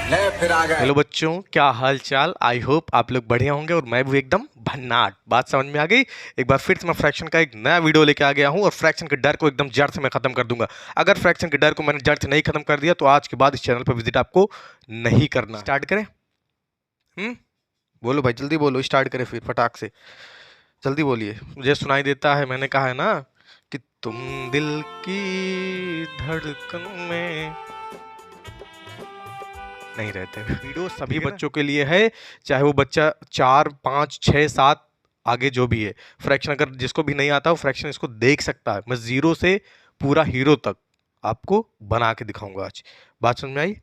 ले फिर आ गए। हेलो बच्चों, क्या हाल चाल। आई होप आप लोग बढ़िया होंगे और मैं भी एकदम भन्नाट। बात समझ में आ गई। एक बार फिर से मैं फ्रैक्शन का एक नया वीडियो लेके आ गया हूं और फ्रैक्शन के डर को एकदम जड़ से मैं खत्म कर दूंगा। अगर फ्रैक्शन के डर को मैंने जड़ से नहीं खत्म कर दिया तो आज के बाद इस चैनल पर विजिट आपको नहीं करना। स्टार्ट करें। बोलो भाई, जल्दी बोलो। स्टार्ट करें फिर फटाक से, जल्दी बोलिए। मुझे सुनाई देता है, मैंने कहा है ना कि तुम दिल की धड़कन में नहीं रहते। वीडियो सभी बच्चों के लिए है, चाहे वो बच्चा 4, 5, 6, 7 आगे जो भी है। फ्रैक्शन अगर जिसको भी नहीं आता वो फ्रैक्शन इसको देख सकता है। मैं जीरो से पूरा हीरो तक आपको बना के दिखाऊंगा आज। बात समझ में आई।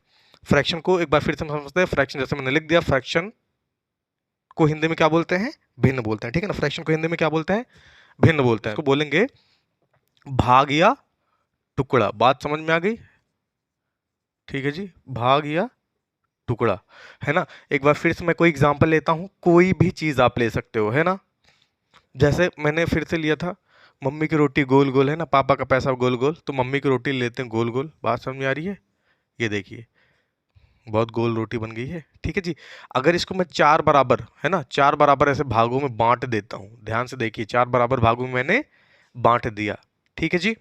फ्रैक्शन को एक बार फिर से समझते हैं। फ्रैक्शन जैसे मैंने लिख दिया, फ्रैक्शन को हिंदी में क्या बोलते हैं? भिन्न बोलते हैं। ठीक है ना। फ्रैक्शन को हिंदी में क्या बोलते हैं? भिन्न बोलते हैं। इसको बोलेंगे भाग या टुकड़ा। बात समझ में आ गई। ठीक है जी, भाग या टुकड़ा, है ना। एक बार फिर से मैं कोई एग्जांपल लेता हूं, कोई भी चीज आप ले सकते हो, है ना। जैसे मैंने फिर से लिया था, मम्मी की रोटी गोल गोल, है ना, पापा का पैसा गोल गोल, तो मम्मी की रोटी लेते हैं गोल गोल। बात समझ में आ रही है। ये देखिए, बहुत गोल रोटी बन गई है। ठीक है जी। अगर इसको मैं चार बराबर, है ना, चार बराबर ऐसे भागों में बांट देता हूं, ध्यान से देखिए, चार बराबर भागों में मैंने बांट दिया। ठीक है जी।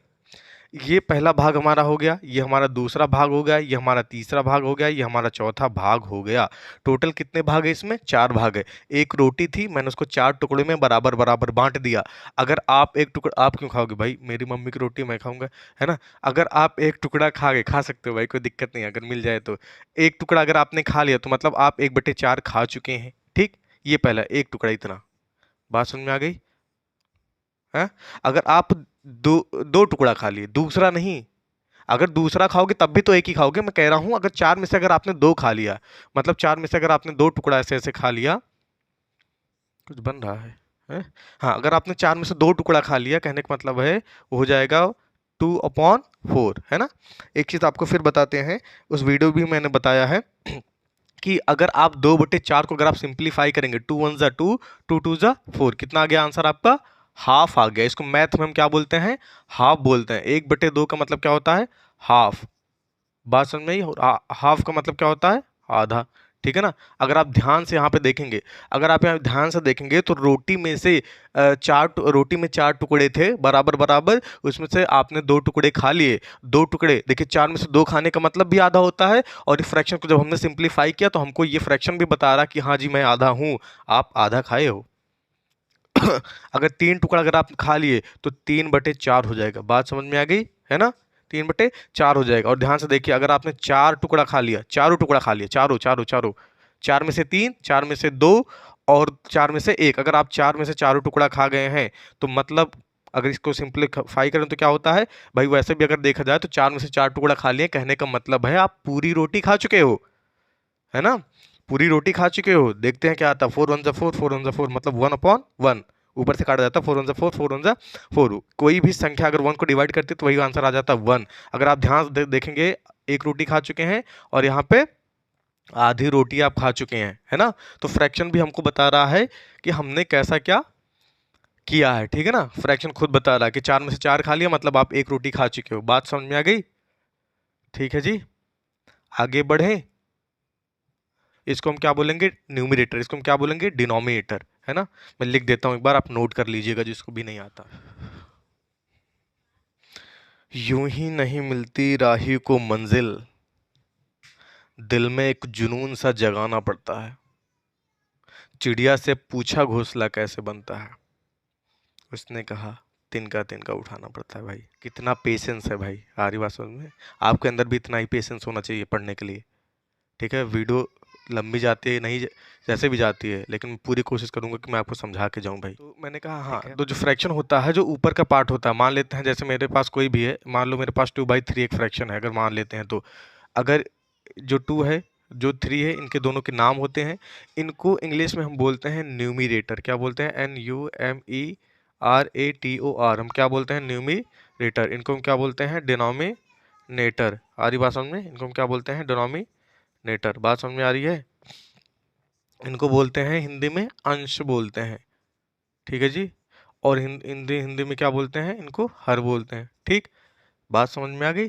ये पहला भाग हमारा हो गया, ये हमारा दूसरा भाग हो गया, ये हमारा तीसरा भाग हो गया, ये हमारा चौथा भाग हो गया। टोटल कितने भाग है इसमें? चार भाग है। एक रोटी थी, मैंने उसको चार टुकड़े में बराबर बराबर बांट दिया। अगर आप एक टुकड़ा, आप क्यों खाओगे भाई? मेरी मम्मी की रोटी मैं खाऊंगा, है ना। अगर आप एक टुकड़ा खा सकते हो भाई, कोई दिक्कत नहीं है, अगर मिल जाए तो। एक टुकड़ा अगर आपने खा लिया तो मतलब आप 1/4 खा चुके हैं। ठीक। ये पहला एक टुकड़ा, इतना। बात समझ में आ गई है। अगर आप दो दो टुकड़ा खा लिए, दूसरा नहीं। अगर दूसरा खाओगे तब भी तो एक ही खाओगे। मैं कह रहा हूं अगर चार में से अगर आपने दो खा लिया, मतलब चार में से अगर आपने दो टुकड़ा ऐसे ऐसे खा लिया, कुछ बन रहा है? हाँ, अगर आपने चार में से दो टुकड़ा खा लिया, कहने का मतलब है वो हो जाएगा 2/4, है ना। एक चीज आपको फिर बताते हैं, उस वीडियो भी मैंने बताया है कि अगर आप 2/4 को अगर आप सिंप्लीफाई करेंगे, 2 1 जा 2, 2 2 जा 4, कितना आ गया आंसर आपका? हाफ आ गया। इसको मैथ में हम क्या बोलते हैं? हाफ बोलते हैं। 1/2 का मतलब क्या होता है? हाफ। बात समझ में आई। हाफ का मतलब क्या होता है? आधा। ठीक है ना। अगर आप ध्यान से यहाँ पे देखेंगे, अगर आप यहाँ ध्यान से देखेंगे तो रोटी में से रोटी में चार टुकड़े थे बराबर बराबर, उसमें से आपने दो टुकड़े खा लिए। दो टुकड़े देखिए, चार में से दो खाने का मतलब भी आधा होता है। और इस फ्रैक्शन को जब हमने सिंप्लीफाई किया तो हमको ये फ्रैक्शन भी बता रहा कि हाँ जी मैं आधा हूँ, आप आधा खाए हो। अगर तीन टुकड़ा अगर आप खा लिए तो 3/4 हो जाएगा। बात समझ में आ गई, है ना। 3/4 हो जाएगा। और ध्यान से देखिए, अगर आपने चार टुकड़ा खा लिया, चारों टुकड़ा खा लिया, चारों चारों चारों, चार में से तीन, चार में से दो और चार में से एक, अगर आप चार में से चारों टुकड़ा खा गए हैं तो मतलब, अगर इसको सिंप्लीफाई करें तो क्या होता है भाई? वैसे भी अगर देखा जाए तो चार में से चार टुकड़ा खा लिए, कहने का मतलब है आप पूरी रोटी खा चुके हो, है ना। पूरी रोटी खा चुके हो। देखते हैं क्या आता है। 4 1 जा 4, 4 1 जा 4, मतलब 1/1। ऊपर से काटा जाता है। 4 1 जा 4, 4 1 जा 4। कोई भी संख्या अगर 1 को डिवाइड करती है तो वही आंसर आ जाता है 1। अगर आप ध्यान से देखेंगे, एक रोटी खा चुके हैं और यहाँ पे आधी रोटी आप खा चुके हैं, है ना। तो फ्रैक्शन भी हमको बता रहा है कि हमने कैसा क्या किया है। ठीक है ना। फ्रैक्शन खुद बता रहा है कि चार में से चार खा लिया, मतलब आप एक रोटी खा चुके हो। बात समझ में आ गई। ठीक है जी। आगे बढ़े। इसको हम क्या बोलेंगे? न्यूमरेटर। इसको हम क्या बोलेंगे? डिनोमिनेटर, है ना। मैं लिख देता हूं, एक बार आप नोट कर लीजिएगा जिसको भी नहीं आता। यूं ही नहीं मिलती राही को मंजिल, दिल में एक जुनून सा जगाना पड़ता है। चिड़िया से पूछा घोंसला कैसे बनता है, उसने कहा तिनका तिनका उठाना पड़ता है। भाई कितना पेशेंस है भाई। आ रही बात समझ में? आपके अंदर भी इतना ही पेशेंस होना चाहिए पढ़ने के लिए। ठीक है। वीडियो लंबी जाती है नहीं, जैसे भी जाती है, लेकिन मैं पूरी कोशिश करूंगा कि मैं आपको समझा के जाऊं भाई। तो मैंने कहा हाँ, तो जो फ्रैक्शन होता है, जो ऊपर का पार्ट होता है, मान लेते हैं जैसे मेरे पास कोई भी है, मान लो मेरे पास 2/3 एक फ्रैक्शन है, अगर मान लेते हैं तो, अगर जो 2 है, जो 3 है, इनके दोनों के नाम होते हैं। इनको इंग्लिश में हम बोलते हैं न्यूमिरेटर। क्या बोलते हैं? NUMERATOR। हम क्या बोलते हैं? न्यूमिरेटर। इनको हम क्या बोलते हैं? डिनोमिनेटर। आ रही बात समझ में? इनको हम क्या बोलते हैं? डिनोमिनेटर। बात समझ में आ रही है। इनको बोलते हैं हिंदी में अंश बोलते हैं। ठीक है जी। और हिंदी हिंदी में क्या बोलते हैं? इनको हर बोलते हैं। ठीक। बात समझ में आ गई।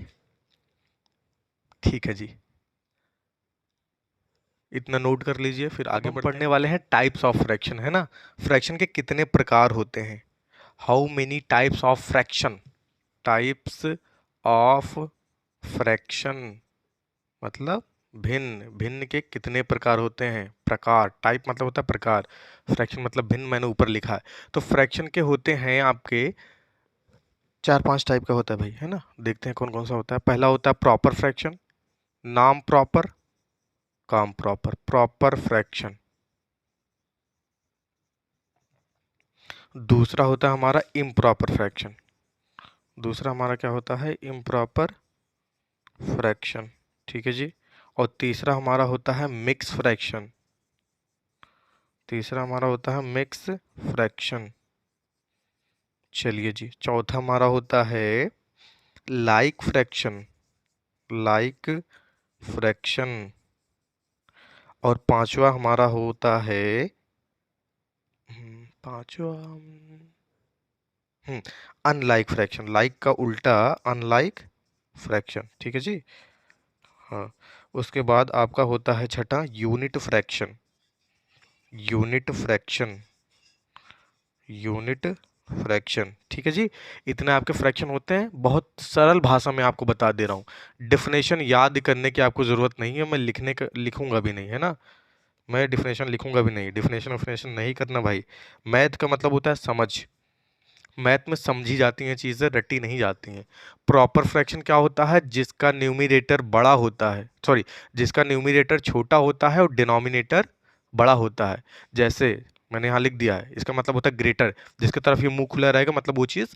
ठीक है जी। इतना नोट कर लीजिए, फिर आगे पढ़ने वाले हैं टाइप्स ऑफ फ्रैक्शन, है ना। फ्रैक्शन के कितने प्रकार होते हैं, how many types of fraction, types of fraction मतलब भिन्न, भिन्न के कितने प्रकार होते हैं, प्रकार, टाइप मतलब होता है प्रकार, फ्रैक्शन मतलब भिन्न, मैंने ऊपर लिखा है। तो फ्रैक्शन के होते हैं आपके 4-5 टाइप का होता है भाई, है ना। देखते हैं कौन कौन सा होता है। पहला होता है प्रॉपर फ्रैक्शन, नाम प्रॉपर, काम प्रॉपर, प्रॉपर फ्रैक्शन। दूसरा होता है हमारा इम्प्रॉपर फ्रैक्शन, दूसरा हमारा क्या होता है, इम्प्रॉपर फ्रैक्शन, ठीक है जी। और तीसरा हमारा होता है मिक्स फ्रैक्शन, तीसरा हमारा होता है मिक्स फ्रैक्शन। चलिए जी, चौथा हमारा होता है लाइक फ्रैक्शन, लाइक फ्रैक्शन। और पांचवा हमारा होता है पांचवा अनलाइक फ्रैक्शन, लाइक का उल्टा अनलाइक फ्रैक्शन, ठीक है जी। हाँ, उसके बाद आपका होता है छठा unit fraction, unit fraction, unit fraction, ठीक है जी। इतने आपके फ्रैक्शन होते हैं, बहुत सरल भाषा में आपको बता दे रहा हूँ। डेफिनेशन याद करने की आपको ज़रूरत नहीं है, मैं लिखूंगा भी नहीं, है ना। मैं डिफिनेशन लिखूंगा भी नहीं, डिफिनेशन नहीं करना भाई। मैथ का मतलब होता है समझ, मैथ में समझी जाती हैं चीज़ें, रटी नहीं जाती हैं। प्रॉपर फ्रैक्शन क्या होता है, जिसका न्यूमरेटर बड़ा होता है, सॉरी, जिसका न्यूमरेटर छोटा होता है और डिनोमिनेटर बड़ा होता है। जैसे मैंने यहाँ लिख दिया है, इसका मतलब होता है ग्रेटर, जिसकी तरफ ये मुंह खुला रहेगा मतलब वो चीज़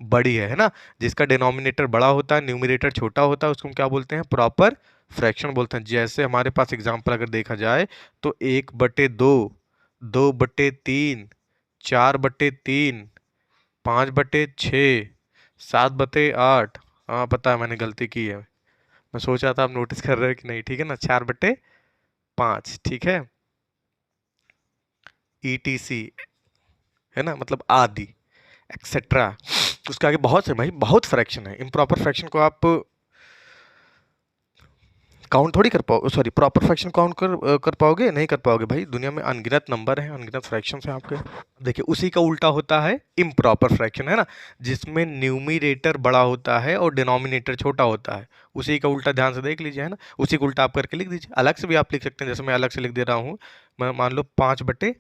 बड़ी है ना। जिसका डिनोमिनेटर बड़ा होता है, न्यूमरेटर छोटा होता है, उसको हम क्या बोलते हैं, प्रॉपर फ्रैक्शन बोलते हैं। जैसे हमारे पास एग्जाम्पल अगर देखा जाए तो 1/2, 2/3, 4/3, 5/6, 7/8। हाँ पता है मैंने गलती की है, मैं सोच रहा था आप नोटिस कर रहे हो कि नहीं, ठीक है ना। 4/5, ठीक है, ETC, है ना, मतलब आदि, एक्सेट्रा। उसके आगे बहुत से भाई, बहुत फ्रैक्शन है। इम्प्रॉपर फ्रैक्शन को आप काउंट थोड़ी कर पाओगे, सॉरी, प्रॉपर फ्रैक्शन काउंट कर पाओगे, नहीं कर पाओगे भाई। दुनिया में अनगिनत नंबर हैं, अनगिनत फ्रैक्शन हैं आपके। देखिए उसी का उल्टा होता है इम्प्रॉपर फ्रैक्शन, है ना, जिसमें न्यूमरेटर बड़ा होता है और डिनोमिनेटर छोटा होता है। उसी का उल्टा ध्यान से देख लीजिए, है ना। उसी को उल्टा आप करके लिख दीजिए, अलग से भी आप लिख सकते हैं, जैसे मैं अलग से लिख दे रहा हूँ। मैं मान लो 5/3,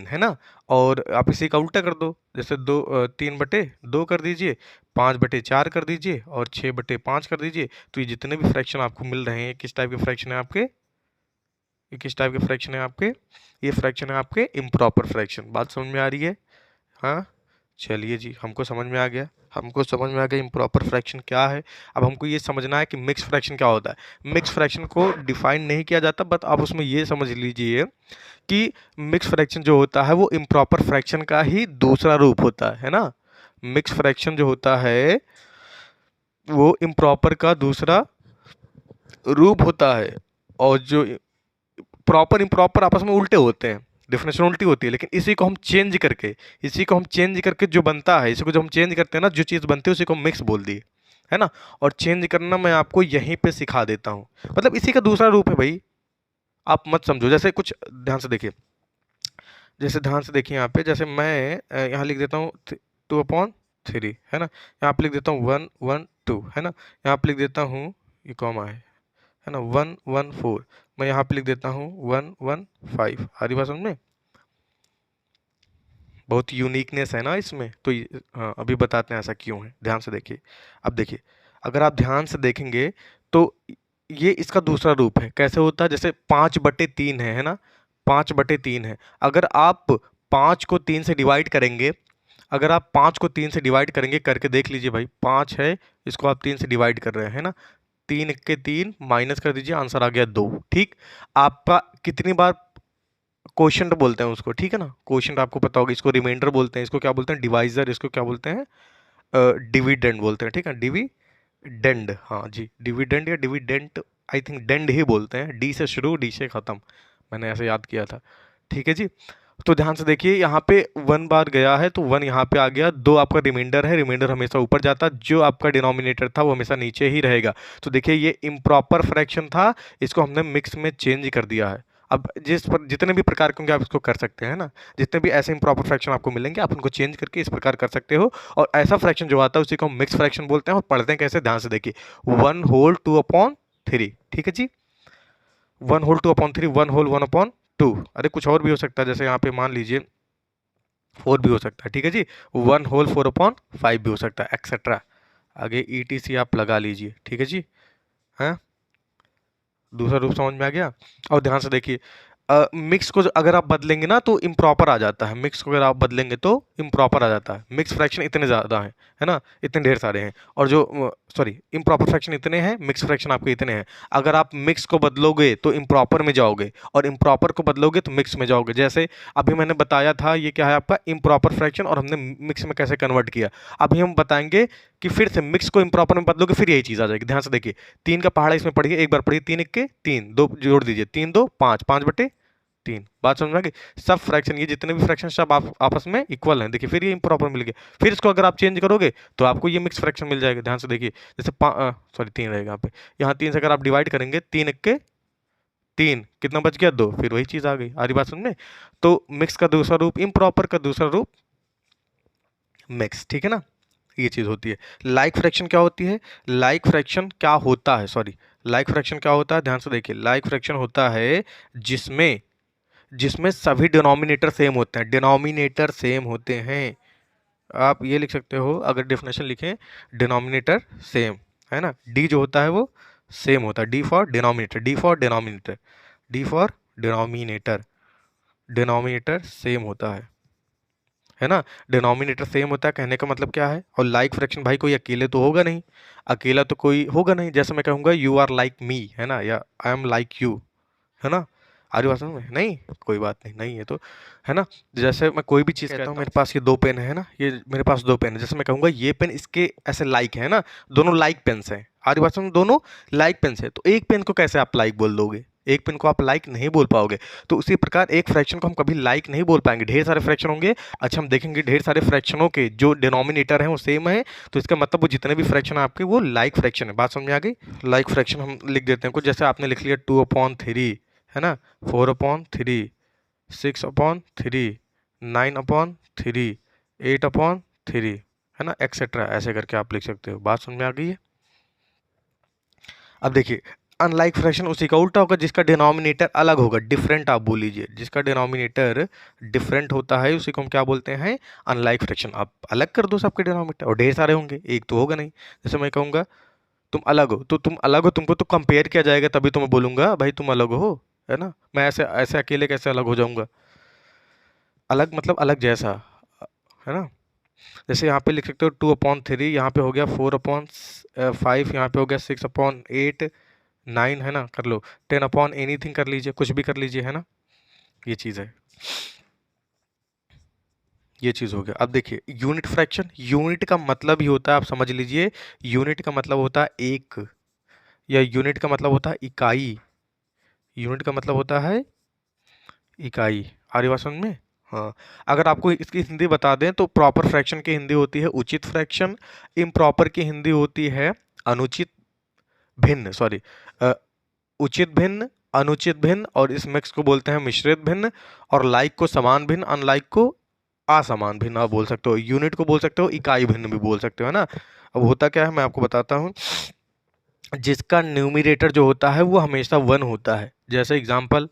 है ना। और आप इसी का उल्टा कर दो, जैसे 3/2 कर दीजिए, 5/4 कर दीजिए और 6/5 कर दीजिए। तो ये जितने भी फ्रैक्शन आपको मिल रहे हैं, किस टाइप के फ्रैक्शन है आपके, ये किस टाइप के फ्रैक्शन है आपके, ये फ्रैक्शन है आपके इम्प्रॉपर फ्रैक्शन। बात समझ में आ रही है, हाँ। चलिए जी, हमको समझ में आ गया, हमको समझ में आ गया इम्प्रॉपर फ्रैक्शन क्या है। अब हमको ये समझना है कि मिक्स फ्रैक्शन क्या होता है। मिक्स फ्रैक्शन को डिफाइन नहीं किया जाता, बट आप उसमें ये समझ लीजिए कि मिक्स फ्रैक्शन जो होता है वो इम्प्रॉपर फ्रैक्शन का ही दूसरा रूप होता है ना। मिक्स फ्रैक्शन जो होता है वो इम्प्रॉपर का दूसरा रूप होता है। और जो प्रॉपर इम्प्रॉपर आपस में उल्टे होते हैं, डेफिनेशन उल्टी होती है, लेकिन इसी को हम चेंज करके, इसी को हम चेंज करके जो बनता है, इसी को जो हम चेंज करते हैं ना, जो चीज़ बनती है उसी को मिक्स बोल दिए, है ना। और चेंज करना मैं आपको यहीं पे सिखा देता हूँ, मतलब इसी का दूसरा रूप है भाई। आप मत समझो, जैसे कुछ ध्यान से देखिए, जैसे ध्यान से देखिए यहाँ पे, जैसे मैं यहाँ लिख देता हूँ 2/3, है ना। यहाँ पे लिख देता हूँ 1 1 2, है ना। यहाँ पे लिख देता हूँ, ये कॉमा है ना, 1 1 4। मैं यहाँ पे लिख देता हूँ 1 1 5। आ रही बात समझ में, बहुत यूनिकनेस है ना इसमें। तो हाँ, अभी बताते हैं ऐसा क्यों है, ध्यान से देखिए। अब देखिए, अगर आप ध्यान से देखेंगे तो ये इसका दूसरा रूप है। कैसे होता है, जैसे 5/3 है ना, 5/3 है। अगर आप 5 को 3 से डिवाइड करेंगे, अगर आप 5 को 3 से डिवाइड करेंगे, करके देख लीजिए भाई, 5 है, इसको आप 3 से डिवाइड कर रहे हैं ना, 3 × 3 माइनस कर दीजिए, आंसर आ गया 2, ठीक। आपका कितनी बार क्वोशंट बोलते हैं उसको, ठीक है ना, क्वोशंट आपको पता होगा, इसको रिमाइंडर बोलते हैं, इसको क्या बोलते हैं, डिवाइजर, इसको क्या बोलते हैं, डिविडेंड बोलते हैं, ठीक है, डिविडेंड, हाँ जी, डिविडेंड या डिविडेंट, आई थिंक डेंड ही बोलते हैं, डी से शुरू डी से ख़त्म, मैंने ऐसे याद किया था, ठीक है जी। तो ध्यान से देखिए यहाँ पे 1 बार गया है तो 1 यहाँ पे आ गया, 2 आपका रिमाइंडर है, रिमाइंडर हमेशा ऊपर जाता, जो आपका डिनोमिनेटर था वो हमेशा नीचे ही रहेगा। तो देखिए ये इम्प्रॉपर फ्रैक्शन था, इसको हमने मिक्स में चेंज कर दिया है। अब जिस पर जितने भी प्रकार के होंगे आप इसको कर सकते हैं ना, जितने भी ऐसे इम्प्रॉपर फ्रैक्शन आपको मिलेंगे आप उनको चेंज करके इस प्रकार कर सकते हो। और ऐसा फ्रैक्शन जो आता है उसी को हम मिक्स फ्रैक्शन बोलते हैं। और पढ़ते हैं कैसे, ध्यान से देखिए, 1 होल 2/3, ठीक है जी, 1 होल 2/3, 1 होल 1/2। अरे कुछ और भी हो सकता है, जैसे यहाँ पे मान लीजिए 4 भी हो सकता है, ठीक है जी, 1 होल 4/5 भी हो सकता है, एक्सेट्रा। आगे ETC आप लगा लीजिए, ठीक है जी। हाँ, दूसरा रूप समझ में आ गया। और ध्यान से देखिए, मिक्स को अगर आप बदलेंगे ना तो इम्प्रॉपर आ जाता है, मिक्स को अगर आप बदलेंगे तो इम्प्रॉपर आ जाता है। मिक्स फ्रैक्शन इतने ज़्यादा हैं, है ना, इतने ढेर सारे हैं। और जो सॉरी, इम्प्रॉपर फ्रैक्शन इतने हैं, मिक्स फ्रैक्शन आपके इतने हैं। अगर आप मिक्स को बदलोगे तो इम्प्रॉपर में जाओगे, और इम्प्रॉपर को बदलोगे तो मिक्स में जाओगे। जैसे अभी मैंने बताया था, ये क्या है आपका इम्प्रॉपर फ्रैक्शन, और हमने मिक्स में कैसे कन्वर्ट किया। अभी हम बताएंगे कि फिर से मिक्स को इम्प्रॉपर में बदलोगे फिर यही चीज़ आ जाएगी। ध्यान से देखिए, 3 का पहाड़ा इसमें पढ़िए, एक बार पढ़िए, 3 1 3, 2 जोड़ दीजिए, 3 2 5, 5/3। बात समझ में आ गई। सब फ्रैक्शन, ये जितने भी फ्रैक्शन सब आप आपस में इक्वल हैं। देखिए फिर ये इम्प्रॉपर मिल गया, फिर इसको अगर आप चेंज करोगे तो आपको ये मिक्स फ्रैक्शन मिल जाएगा। ध्यान से देखिए, जैसे सॉरी 3 रहेगा यहाँ पे, यहाँ 3 से अगर आप डिवाइड करेंगे, 3 1 3, कितना बच गया 2, फिर वही चीज़ आ गई। आ रही बात समझ में। तो मिक्स का दूसरा रूप इम्प्रॉपर, का दूसरा रूप मिक्स, ठीक है ना, ये चीज़ होती है। लाइक फ्रैक्शन क्या होती है, लाइक फ्रैक्शन क्या होता है, सॉरी, लाइक फ्रैक्शन क्या होता है, ध्यान से देखिए, लाइक फ्रैक्शन होता है जिसमें जिसमें सभी डिनोमिनेटर सेम होते हैं, डिनोमिनेटर सेम होते हैं। आप ये लिख सकते हो, अगर डेफिनेशन लिखें, डिनोमिनेटर सेम, है ना, डी जो होता है वो सेम होता है, D for denominator, D for denominator, D for denominator, denominator same होता है ना, डिनोमिनेटर सेम होता है, कहने का मतलब क्या है। और लाइक फ्रैक्शन भाई कोई अकेले तो होगा नहीं, अकेला तो कोई होगा नहीं। जैसे मैं कहूँगा यू आर लाइक मी, है ना, या आई एम लाइक यू, है ना, आरी बात समझ में, नहीं कोई बात नहीं, नहीं है तो, है ना। जैसे मैं कोई भी चीज़ कहता हूँ, मेरे पास ये 2 पेन है ना, ये मेरे पास 2 पेन है, जैसे मैं कहूँगा ये पेन इसके ऐसे लाइक है ना, दोनों लाइक पेन्स हैं, आरी बात समझ, दोनों लाइक पेन्स है। तो एक पेन को कैसे आप लाइक बोल दोगे, एक पेन को आप लाइक नहीं बोल पाओगे। तो उसी प्रकार एक फ्रैक्शन को हम कभी लाइक नहीं बोल पाएंगे, ढेर सारे फ्रैक्शन होंगे। अच्छा, हम देखेंगे ढेर सारे फ्रैक्शनों के जो डिनोमिनेटर हैं वो सेम है, तो इसका मतलब वो जितने भी फ्रैक्शन है आपके वो लाइक फ्रैक्शन है। बात समझ में आ गई। लाइक फ्रैक्शन हम लिख देते हैं कुछ, जैसे आपने लिख लिया 2/3, है ना, 4/3, 6/3, 9/3, 8/3, है ना, एक्सेट्रा, ऐसे करके आप लिख सकते हो। बात समझ में आ गई है। अब देखिए, अनलाइक फ्रैक्शन उसी का उल्टा होगा, जिसका डिनोमिनेटर अलग होगा, डिफरेंट आप बोल लीजिए, जिसका डिनोमिनेटर डिफरेंट होता है उसी को हम क्या बोलते हैं, अनलाइक फ्रैक्शन। आप अलग कर दो सबके डिनोमिनेटर, और ढेर सारे होंगे, एक तो होगा नहीं। जैसे मैं कहूँगा तुम अलग हो, तो तुम अलग हो, तुमको तो कंपेयर किया जाएगा, तभी तो मैं बोलूँगा भाई तुम अलग हो, है ना। मैं ऐसे ऐसे अकेले कैसे अलग हो जाऊँगा, अलग मतलब अलग जैसा, है ना। जैसे यहाँ पे लिख सकते हो 2/3, यहाँ पे हो गया 4/5, यहाँ पे हो गया 6/8, 9, है ना, कर लो 10/anything कर लीजिए, कुछ भी कर लीजिए, है ना, ये चीज़ है, ये चीज़ हो गया। अब देखिए यूनिट फ्रैक्शन, यूनिट का मतलब ही होता है, आप समझ लीजिए, यूनिट का मतलब होता है एक, या यूनिट का मतलब होता है इकाई, यूनिट का मतलब होता है इकाई। आ रही बात समझ में। हाँ, अगर आपको इसकी हिंदी बता दें तो प्रॉपर फ्रैक्शन की हिंदी होती है उचित फ्रैक्शन, इम्प्रॉपर की हिंदी होती है अनुचित भिन्न, सॉरी, उचित भिन्न, अनुचित भिन्न, और इस मिक्स को बोलते हैं मिश्रित भिन्न, और लाइक को समान भिन्न, अनलाइक को असमान भिन्न आप बोल सकते हो, यूनिट को बोल सकते हो इकाई भिन्न भी बोल सकते हो, है ना। अब होता क्या है मैं आपको बताता हूँ, जिसका न्यूमिरेटर जो होता है वो हमेशा 1 होता है। जैसे एग्जाम्पल,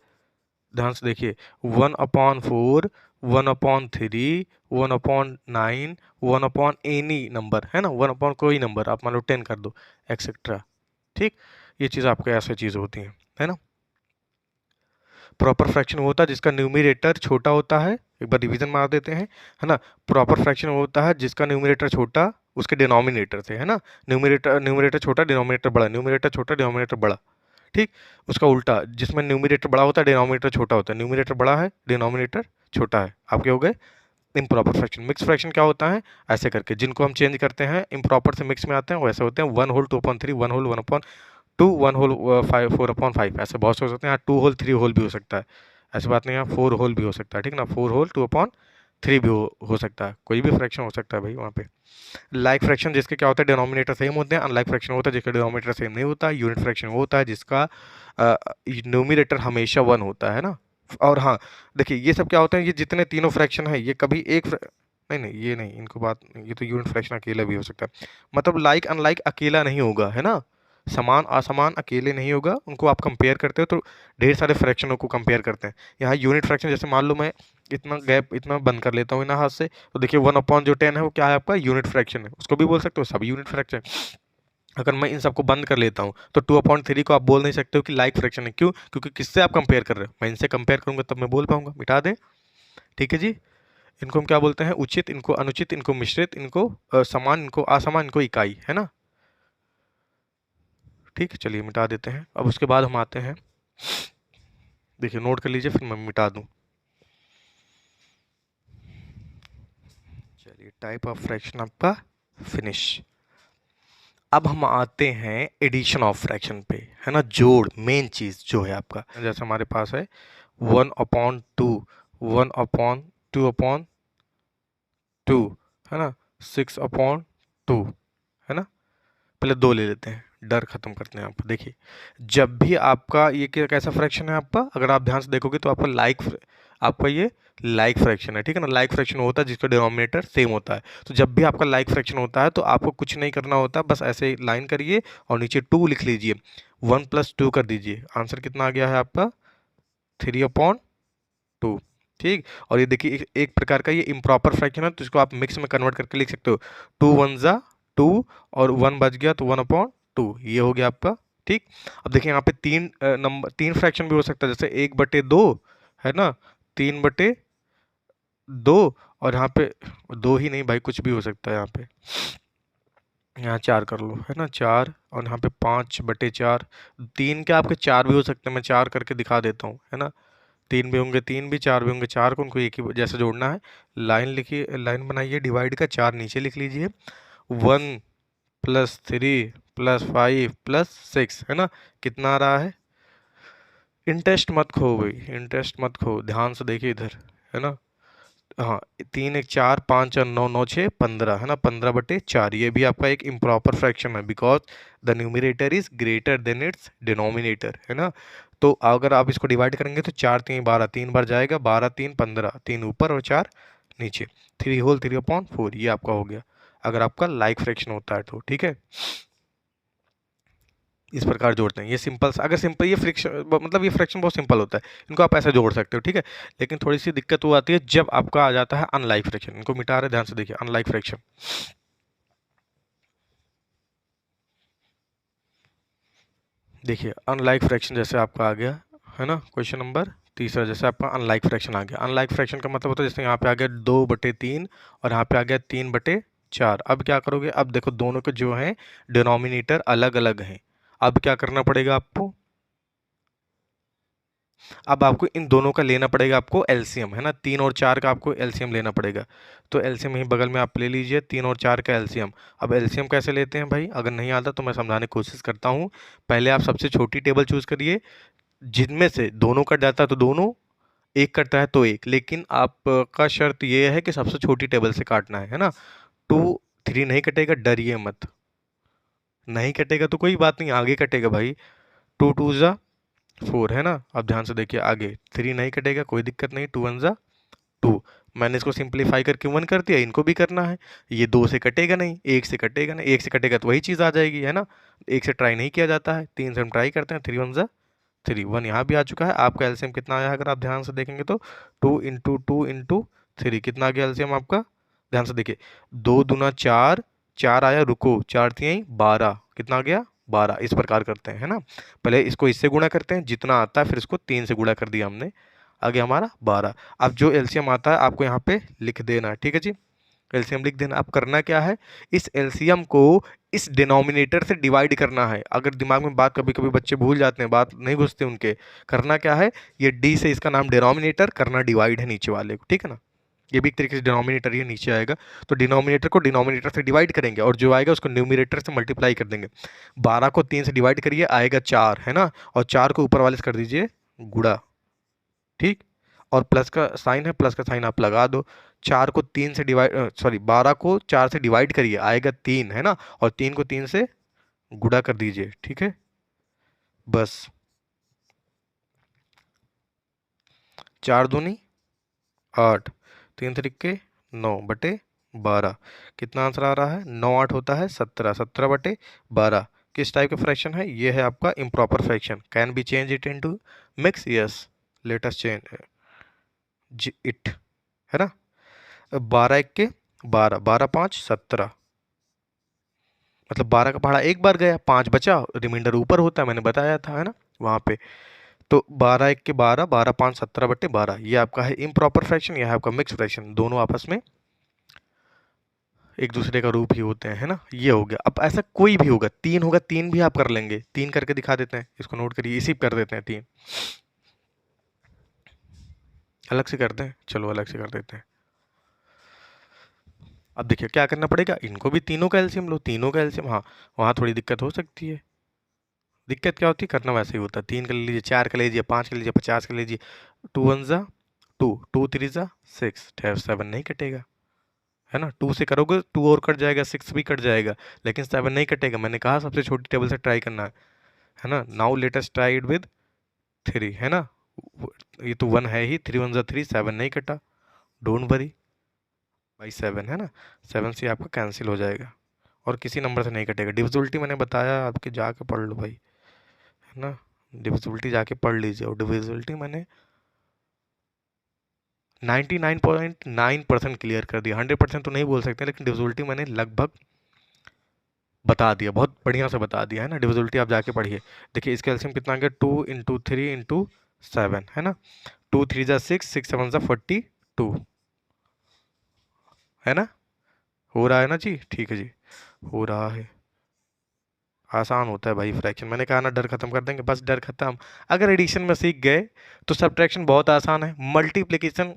ध्यान से देखिए, 1/4, 1/3, 1/9, 1/any नंबर, है ना, 1 कोई नंबर, आप मान लो 10 कर दो, एक्सेट्रा, ठीक। ये चीज़ आपको ऐसे चीज़ होती है ना। प्रॉपर फ्रैक्शन होता है जिसका न्यूमिरेटर छोटा होता है, एक बार रिवीजन मार देते हैं, है ना। प्रॉपर फ्रैक्शन होता है जिसका न्यूमिरेटर छोटा उसके डिनोमिनेटर से, है ना, न्यूमिरेटर न्यूमिरेटर छोटा डिनोमिनेटर बड़ा, न्यूमिरेटर छोटा डिनोमिनेटर बड़ा, ठीक। उसका उल्टा, जिसमें न्यूमिरेटर बड़ा होता है डिनोमिनेटर छोटा होता है, न्यूमिरेटर बड़ा है डिनोमिनेटर छोटा है, आपके हो गए इम्प्रॉपर फ्रैक्शन। मिक्स फ्रैक्शन क्या होता है, ऐसे करके जिनको हम चेंज करते हैं इम्प्रॉपर से मिक्स में आते हैं, वैसे होते हैं 1 होल 2/3, 1 होल 1/2, 1 होल 4/5, ऐसे बहुत से हो सकते हैं। 2 होल 3 होल भी हो सकता है, ऐसी बात नहीं है, 4 होल भी हो सकता है, ठीक ना, 4 होल 2/3 भी हो सकता है, कोई भी फ्रैक्शन हो सकता है भाई वहाँ पे। लाइक फ्रैक्शन जिसके क्या होता है, डिनोमिनेटर सेम होते हैं। अनलाइक फ्रैक्शन होता है जिसका डिनोमिनेटर सेम नहीं होता। यूनिट फ्रैक्शन वो होता है जिसका न्यूमिनेटर हमेशा 1 होता है ना। और हाँ, देखिए ये सब क्या होते हैं, ये जितने तीनों फ्रैक्शन है ये कभी एक नहीं नहीं, ये नहीं, इनको बात नहीं, ये तो यूनिट फ्रैक्शन अकेला भी हो सकता है। मतलब लाइक अनलाइक अकेला नहीं होगा, है ना, समान असमान अकेले नहीं होगा, उनको आप कंपेयर करते हो तो ढेर सारे फ्रैक्शनों को कंपेयर करते हैं। यहाँ यूनिट फ्रैक्शन जैसे मान लो मैं इतना गैप इतना बंद कर लेता हूँ ना हाथ से, तो देखिए 1/10 है वो क्या है आपका, यूनिट फ्रैक्शन है, उसको भी बोल सकते हो सब यूनिट फ्रैक्शन। अगर मैं इन सबको बंद कर लेता हूँ तो 2/3 को आप बोल नहीं सकते हो कि लाइक फ्रैक्शन है। क्यों? क्योंकि किससे आप कंपेयर कर रहे हो, मैं इनसे कंपेयर करूंगा तब मैं बोल पाऊंगा। मिटा दे, ठीक है जी। इनको हम क्या बोलते हैं, उचित, इनको अनुचित, इनको मिश्रित, इनको समान, इनको असमान, इनको इकाई, है ना। ठीक है, चलिए मिटा देते हैं। अब उसके बाद हम आते हैं, देखिए नोट कर लीजिए फिर मैं मिटा दूं। चलिए, टाइप ऑफ फ्रैक्शन आपका फिनिश। अब हम आते हैं एडिशन ऑफ फ्रैक्शन पे, है ना, जोड़, मेन चीज जो है आपका। जैसे हमारे पास है 1/2, 1/2/2, है ना, 6/2, है ना। पहले 2 ले लेते हैं, डर खत्म करते हैं आप। देखिए जब भी आपका ये कैसा फ्रैक्शन है आपका, अगर आप ध्यान से देखोगे तो आपका ये लाइक फ्रैक्शन है, ठीक है ना। लाइक फ्रैक्शन होता है जिसका डिनोमिनेटर सेम होता है। तो जब भी आपका लाइक फ्रैक्शन होता है तो आपको कुछ नहीं करना होता, बस ऐसे लाइन करिए और नीचे 2 लिख लीजिए, 1+2 कर दीजिए। आंसर कितना आ गया है आपका, 3/2, ठीक। और ये देखिए एक प्रकार का ये इम्प्रॉपर फ्रैक्शन है, तो इसको आप मिक्स में कन्वर्ट करके लिख सकते हो, 2 1 2 और 1 बच गया तो 1/2, ये हो गया आपका, ठीक। अब देखिए यहाँ पे तीन फ्रैक्शन भी हो सकता है, जैसे 1/2, है ना, 3/2, और यहाँ पे 2 ही नहीं भाई, कुछ भी हो सकता है यहाँ पे, यहाँ 4 कर लो, है ना, 4, और यहाँ पे 5/4, 3 के आपके 4 भी हो सकते हैं, मैं 4 करके दिखा देता हूँ, है ना। 3 भी होंगे 3 भी, 4 भी होंगे 4 को, उनको एक ही जैसे जोड़ना है। लाइन लिखिए, लाइन बनाइए डिवाइड का, 4 नीचे लिख लीजिए, 1+3+5+6, है ना। कितना आ रहा है, इंटरेस्ट मत खो भाई, इंटरेस्ट मत खो, ध्यान से देखिए इधर, है ना। हाँ, 3 1 4 5 और 9 9 6 15, है ना, 15/4, ये भी आपका एक इम्प्रॉपर फ्रैक्शन है, because the numerator is greater than it's denominator, है ना। तो अगर आप इसको डिवाइड करेंगे तो 4 3 12, 3 बार जाएगा, 12 3 15, 3 ऊपर और 4 नीचे, 3 होल 3/4, ये आपका हो गया अगर आपका लाइक फ्रैक्शन होता है तो, ठीक है। इस प्रकार जोड़ते हैं, ये सिंपल, अगर सिंपल ये फ्रैक्शन मतलब ये फ्रैक्शन बहुत सिंपल होता है, इनको आप ऐसे जोड़ सकते हो, ठीक है। लेकिन थोड़ी सी दिक्कत वो आती है जब आपका आ जाता है अनलाइक फ्रैक्शन। इनको मिटा रहे, ध्यान से देखिए, अनलाइक फ्रैक्शन, देखिए अनलाइक फ्रैक्शन जैसे आपका आ गया, है ना, क्वेश्चन नंबर तीसरा, जैसे आपका अनलाइक फ्रैक्शन आ गया। अनलाइक फ्रैक्शन का मतलब होता है जैसे यहाँ पे आ गया 2/3 और यहाँ पे आ गया 3/4। अब क्या करोगे, अब देखो दोनों के जो हैं डिनोमिनेटर अलग अलग हैं, अब क्या करना पड़ेगा आपको, अब आपको इन दोनों का लेना पड़ेगा, आपको एलसीएम, है ना, 3 और 4 का आपको एलसीएम लेना पड़ेगा। तो एलसीएम यहीं बगल में आप ले लीजिए, 3 और 4 का एलसीएम। अब एलसीएम कैसे लेते हैं भाई, अगर नहीं आता तो मैं समझाने की कोशिश करता हूँ। पहले आप सबसे छोटी टेबल चूज करिए, जिनमें से दोनों कट जाता है तो दोनों, एक कटता है तो एक, लेकिन आपका शर्त ये है कि सबसे छोटी टेबल से काटना है ना। 2 3 नहीं कटेगा, डरिए मत, नहीं कटेगा तो कोई बात नहीं, आगे कटेगा भाई, 2 2 ज़ा 4, है ना। अब ध्यान से देखिए आगे, 3 नहीं कटेगा, कोई दिक्कत नहीं, 2 1 ज़ा 2, मैंने इसको सिंप्लीफाई करके 1 कर दिया, इनको भी करना है। ये 2 से कटेगा नहीं, 1 से कटेगा नहीं, 1 से कटेगा तो वही चीज़ आ जाएगी, है ना। 1 से ट्राई नहीं किया जाता है, 3 से हम ट्राई करते हैं, 3 1 ज़ा 3, 1 यहाँ भी आ चुका है। आपका एलसीएम कितना आया है अगर आप ध्यान से देखेंगे तो 2 × 2 × 3, कितना आ गया एलसीएम आपका, ध्यान से देखिए, 2 दूना 4, 4 आया, रुको, 4 3 12, कितना आ गया 12। इस प्रकार करते हैं, है ना। पहले इसको इससे गुणा करते हैं जितना आता है, फिर इसको 3 से गुणा कर दिया हमने, आ गया हमारा 12। अब जो एलसीएम आता है आपको यहाँ पे लिख देना है, ठीक है जी, एलसीएम लिख देना। अब करना क्या है, इस एलसीएम को इस डिनोमिनेटर से डिवाइड करना है। अगर दिमाग में बात कभी कभी बच्चे भूल जाते हैं, बात नहीं घुसते उनके, करना क्या है, ये डी से इसका नाम डिनोमिनेटर, करना डिवाइड है नीचे वाले को, ठीक है ना। ये भी एक तरीके से डिनोमिनेटर ही नीचे आएगा, तो डिनोमिनेटर को डिनोमिनेटर से डिवाइड करेंगे और जो आएगा उसको न्यूमिनेटर से मल्टीप्लाई कर देंगे। 12 को 3 से डिवाइड करिए, आएगा 4, है ना, और 4 को ऊपर वाले से कर दीजिए गुणा, ठीक। और प्लस का साइन है, प्लस का साइन आप लगा दो। 4 को 3 से डिवाइड, सॉरी 12 को 4 से डिवाइड करिए, आएगा 3, है ना, और 3 को 3 से गुणा कर दीजिए, ठीक है। बस 4 दूनी 8, 3 तरीके 9/12, कितना आंसर आ रहा है, 9 8 होता है 17, 17/12। किस टाइप का फ्रैक्शन है, ये है आपका improper fraction. Can be change it into mix, yes, let us change it, है ना। 12 1 के 12, 12 5 17, मतलब 12 का पहाड़ा एक बार गया, 5 बचा, रिमाइंडर ऊपर होता है, मैंने बताया था, है ना, वहाँ पे। तो 12 1 के 12, 12 5 17/12, ये आपका है इम्प्रॉपर फ्रैक्शन, यह है आपका मिक्स फ्रैक्शन। दोनों आपस में एक दूसरे का रूप ही होते हैं, है ना। ये हो गया। अब ऐसा कोई भी होगा, 3 होगा, 3 भी आप कर लेंगे, 3 करके दिखा देते हैं, इसको नोट करिए, इसी पे कर देते हैं 3, अलग से करते हैं, चलो अलग से कर देते हैं। अब देखिए क्या करना पड़ेगा, इनको भी तीनों का एलसीएम लो, तीनों का एलसीएम, हाँ वहाँ थोड़ी दिक्कत हो सकती है। दिक्कत क्या होती है, करना वैसे ही होता है, 3 का ले लीजिए, 4 का ले लीजिए, 5 का ले लीजिए, 50 का ले लीजिए, 2 1 जा 2, 2 3 जा 6, 7 नहीं कटेगा, है ना। 2 से करोगे 2 और कट जाएगा, 6 भी कट जाएगा, लेकिन 7 नहीं कटेगा। मैंने कहा सबसे छोटी टेबल से ट्राई करना है ना। Now let us try it with 3, है ना। ये तो 1 है ही, 3 1 जा 3, 7 नहीं कटा, डोंट वरी बाई 7, है ना। 7 से आपका कैंसिल हो जाएगा और किसी नंबर से नहीं कटेगा। डिविजिबिलिटी मैंने बताया, आपके जाके पढ़ लो भाई, है ना। डिविजिबिलिटी जाके पढ़ लीजिए, और डिविजिबिलिटी मैंने 99.9% क्लियर कर दिया। 100% तो नहीं बोल सकते, लेकिन डिविजिबिलिटी मैंने लगभग बता दिया, बहुत बढ़िया से बता दिया, है ना। डिविजिबिलिटी आप जाके पढ़िए। देखिए इसका एलसीएम कितना आ गया, 2 इंटू 3 इंटू 7, है ना। 2 3 जा 6, 6 7 जा 42, है ना। हो रहा है ना जी, ठीक है जी, हो रहा है। आसान होता है भाई फ्रैक्शन, मैंने कहा ना, डर खत्म कर देंगे, बस डर खत्म। अगर एडिशन में सीख गए तो सब्ट्रैक्शन बहुत आसान है, मल्टीप्लिकेशन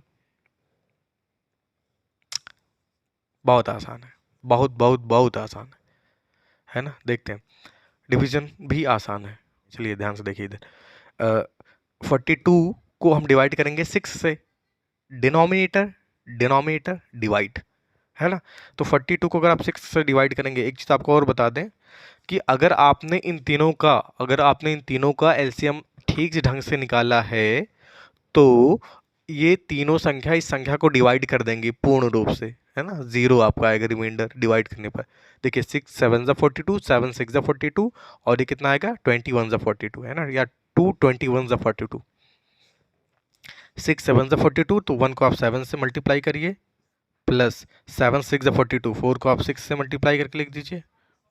बहुत आसान है, बहुत बहुत बहुत आसान है ना। देखते हैं, डिवीजन भी आसान है। चलिए ध्यान से देखिए इधर, 42 को हम डिवाइड करेंगे 6 से, डिनोमिनेटर डिनोमिनेटर डिवाइड, है ना। तो 42 को अगर आप 6 से डिवाइड करेंगे, एक चीज़ आपको और बता दें कि अगर आपने इन तीनों का एलसीएम ठीक से ढंग से निकाला है, तो ये तीनों संख्या इस संख्या को डिवाइड कर देंगी पूर्ण रूप से, है ना। 0 आपका आएगा रिमाइंडर डिवाइड करने पर। देखिए 6 7 जा 42, 7 6 जा 42, और ये कितना आएगा 21 जा 42, है ना, या 2 21 जा 42। 6 7 जा 42, तो 1 को आप 7 से मल्टीप्लाई करिए, प्लस 7 6 जा 42, 4 को आप 6 से मल्टीप्लाई करके लिख दीजिए,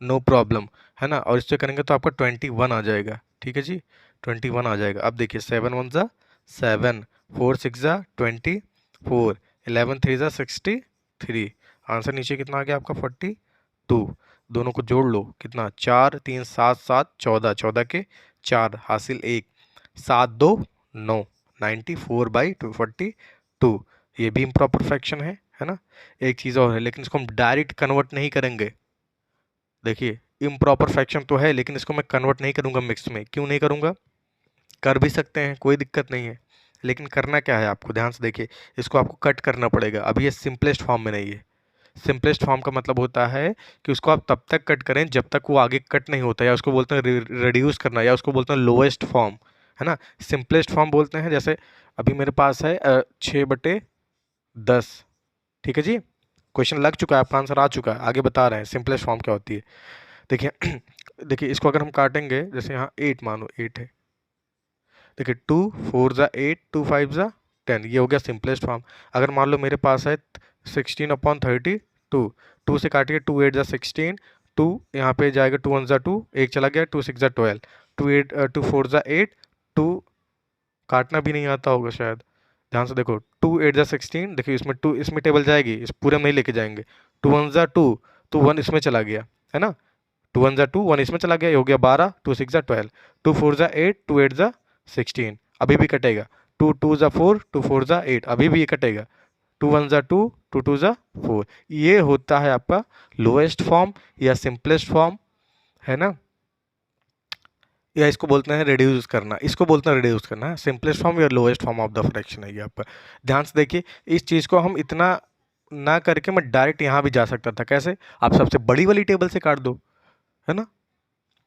नो प्रॉब्लम, है ना। और इससे करेंगे तो आपका 21 आ जाएगा, ठीक है जी, 21 आ जाएगा। अब देखिए 7 1 जा 7, 4 6 जा 24, 11 3 जा 63, आंसर नीचे कितना आ गया आपका 42। दोनों को जोड़ लो, कितना 4 3 7 7 14, 14 के 4 हासिल 1, 7 2 9, 94/42। ये भी इम्प्रॉपर फ्रैक्शन है ना। एक चीज़ और है, लेकिन इसको हम डायरेक्ट कन्वर्ट नहीं करेंगे। देखिए इम्प्रॉपर फ्रैक्शन तो है, लेकिन इसको मैं कन्वर्ट नहीं करूँगा मिक्स में। क्यों नहीं करूँगा, कर भी सकते हैं, कोई दिक्कत नहीं है, लेकिन करना क्या है आपको, ध्यान से देखिए, इसको आपको कट करना पड़ेगा। अभी ये सिंपलेस्ट फॉर्म में नहीं है। सिंपलेस्ट फॉर्म का मतलब होता है कि उसको आप तब तक कट करें जब तक वो आगे कट नहीं होता, या उसको बोलते हैं रिड्यूस करना, या उसको बोलते हैं लोएस्ट फॉर्म, है ना। सिंपलेस्ट फॉर्म बोलते हैं, जैसे अभी मेरे पास है 6/10, ठीक है जी। क्वेश्चन लग चुका है, आपका आंसर आ चुका है, आगे बता रहे हैं सिंपलेस्ट फॉर्म क्या होती है। देखिए देखिए इसको अगर हम काटेंगे, जैसे यहाँ 8 मानो 8 है, देखिए 2 4 जा 8, 2 5 जा 10, ये हो गया सिंपलेस्ट फॉर्म। अगर मान लो मेरे पास है 16/32, 2 से काटिए, 2 8 जा 16, 2 यहाँ पे जाएगा, 2 1 जा 2, एक चला गया, 2 6 जा 12, 2 4 जा 8, 2 काटना भी नहीं आता होगा शायद, ध्यान से देखो, 2 8 जा 16, देखिए इसमें 2, इसमें टेबल जाएगी, इस पूरे में नहीं लेके जाएंगे, 2 1 जा 2, तो 1 इसमें चला गया, है ना, 2 1 जा 2, 1 इसमें चला गया, ये हो गया 12, 2 6 जा 12, 2 4 जा 8, 2 8 जा 16, अभी भी कटेगा, 2 2 जा 4, 2 4 जा 8, अभी भी ये कटेगा, 2 1 जा 2, 2 2 जा 4। ये होता है आपका लोएस्ट फॉर्म या सिंपलेस्ट फॉर्म, है ना। या इसको बोलते हैं रिड्यूस करना, इसको बोलते हैं रिड्यूस करना, सिंपलेस्ट फॉर्म या lowest form of the fraction है ये आपका। ध्यान से देखिए, इस चीज़ को हम इतना ना करके मैं डायरेक्ट यहाँ भी जा सकता था। कैसे? आप सबसे बड़ी वाली टेबल से काट दो, है ना?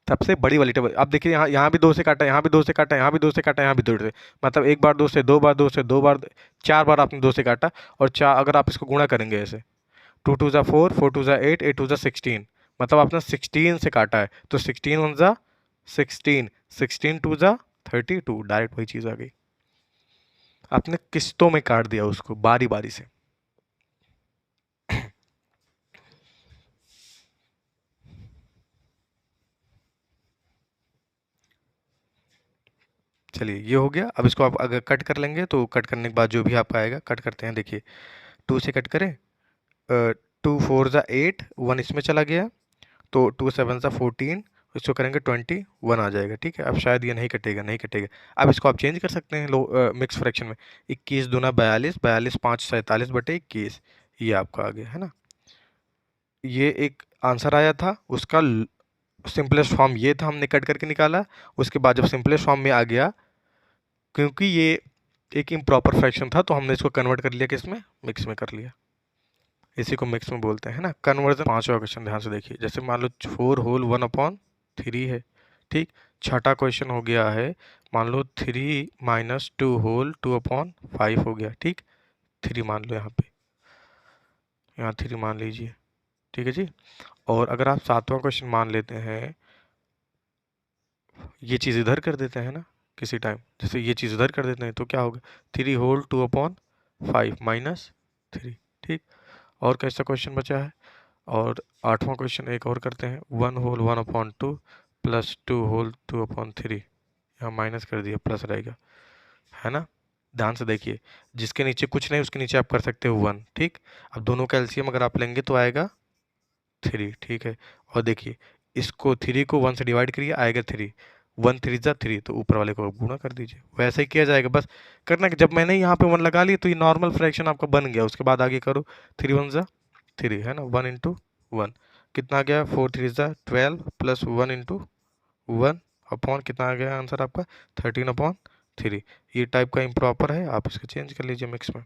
सबसे बड़ी वाली टेबल, आप देखिए यहाँ यहाँ भी 2 से काटा, यहाँ भी 2 से काटा, यहाँ भी 2 से काटा, यहाँ भी 2 से, मतलब एक बार 2 से, 2 बार 2 से, 2 बार, 4 बार आपने 2 से काटा। और चार अगर आप इसको गुणा करेंगे ऐसे, 2 2 ज़ा 4, 4 2 ज़ा 8, 8 2 ज़ा 16, मतलब आपने 16 से काटा है। तो 16 1 ज़ा 16, 16 2 ज़ा 32, डायरेक्ट वही चीज़ आ गई। आपने किस्तों में काट दिया उसको बारी बारी से। चलिए ये हो गया। अब इसको आप अगर कट कर लेंगे तो कट करने के बाद जो भी आपका आएगा, कट करते हैं। देखिए 2 से कट करें, 2 4 ज़ा 8, 1 इसमें चला गया, तो 2 7 ज़ा 14, इसको करेंगे 21 आ जाएगा। ठीक है, अब शायद ये नहीं कटेगा, नहीं कटेगा। अब इसको आप चेंज कर सकते हैं मिक्स फ्रैक्शन में। 21 दूना 42, 42 5 47 बटे 21, ये आपका आ गया, है ना? ये एक आंसर आया था, उसका सिंपलेस्ट फॉर्म ये था, हमने कट करके निकाला। उसके बाद जब सिंपलेस्ट फॉर्म में आ गया, क्योंकि ये एक इम्प्रॉपर फ्रैक्शन था, तो हमने इसको कन्वर्ट कर लिया, किस में? मिक्स में कर लिया। इसी को मिक्स में बोलते हैं ना कन्वर्जन। पांचवा क्वेश्चन ध्यान से देखिए, जैसे मान लो 4 होल 1/3 है, ठीक। छठा क्वेश्चन हो गया है, मान लो 3 माइनस 2 होल 2/5 हो गया, ठीक। 3 मान लो यहाँ पे, यहाँ 3 मान लीजिए, ठीक है जी। और अगर आप सातवां क्वेश्चन मान लेते हैं, ये चीज़ इधर कर देते हैं ना किसी टाइम, जैसे ये चीज़ इधर कर देते हैं, तो क्या होगा? 3 होल 2/5 माइनस 3, ठीक। और कैसा क्वेश्चन बचा है? और आठवां क्वेश्चन एक और करते हैं, 1 होल 1/2 प्लस 2 होल 2/3, यहाँ माइनस कर दिया, प्लस रहेगा, है ना? ध्यान से देखिए, जिसके नीचे कुछ नहीं उसके नीचे आप कर सकते हो 1, ठीक। अब दोनों का एलसीएम अगर आप लेंगे तो आएगा 3, ठीक है। और देखिए, इसको 3 को 1 से डिवाइड करिए, आएगा 3, 1 3 ज़ा 3, तो ऊपर वाले को गुणा कर दीजिए। वैसे ही किया जाएगा, बस करना कि जब मैंने यहाँ पे 1 लगा लिया तो ये नॉर्मल फ्रैक्शन आपका बन गया। उसके बाद आगे करो, 3 1 ज़ा 3, है ना, 1 इंटू 1 कितना आ गया? 4 3 ज़ा 12 प्लस 1 इंटू 1 अपॉन कितना आ गया आंसर आपका? 13/3। ये टाइप का इम्प्रॉपर है, आप इसको चेंज कर लीजिए मिक्स में।